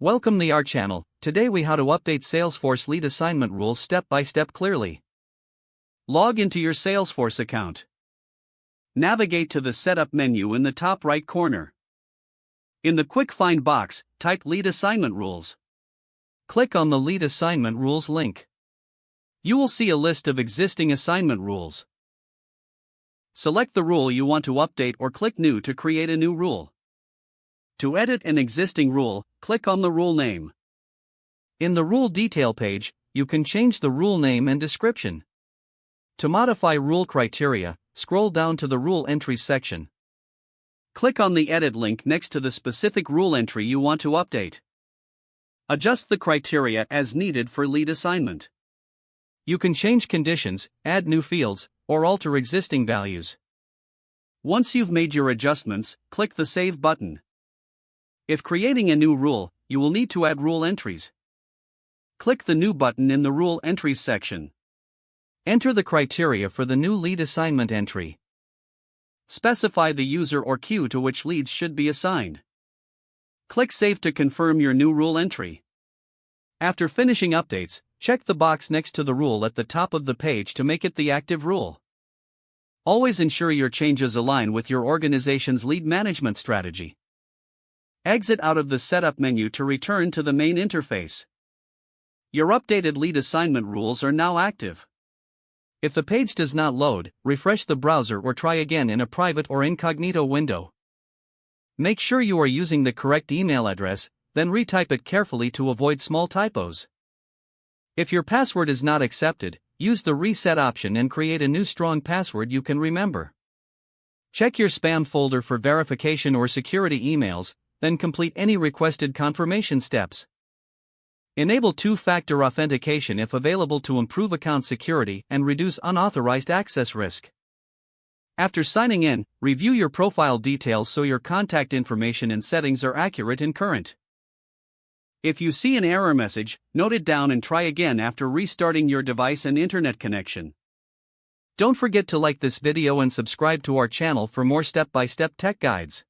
Welcome to our channel. Today we how to update Salesforce lead assignment rules step by step clearly. Log into your Salesforce account. Navigate to the Setup menu in the top right corner. In the Quick Find box, type Lead Assignment Rules. Click on the Lead Assignment Rules link. You will see a list of existing assignment rules. Select the rule you want to update or click New to create a new rule. To edit an existing rule, click on the rule name. In the rule detail page, you can change the rule name and description. To modify rule criteria, scroll down to the Rule Entries section. Click on the Edit link next to the specific rule entry you want to update. Adjust the criteria as needed for lead assignment. You can change conditions, add new fields, or alter existing values. Once you've made your adjustments, click the Save button. If creating a new rule, you will need to add rule entries. Click the New button in the Rule Entries section. Enter the criteria for the new lead assignment entry. Specify the user or queue to which leads should be assigned. Click Save to confirm your new rule entry. After finishing updates, check the box next to the rule at the top of the page to make it the active rule. Always ensure your changes align with your organization's lead management strategy. Exit out of the Setup menu to return to the main interface. Your updated lead assignment rules are now active. If the page does not load, refresh the browser or try again in a private or incognito window. Make sure you are using the correct email address, then retype it carefully to avoid small typos. If your password is not accepted, use the Reset option and create a new strong password you can remember. Check your spam folder for verification or security emails, then complete any requested confirmation steps. Enable two-factor authentication if available to improve account security and reduce unauthorized access risk. After signing in, review your profile details so your contact information and settings are accurate and current. If you see an error message, note it down and try again after restarting your device and internet connection. Don't forget to like this video and subscribe to our channel for more step-by-step tech guides.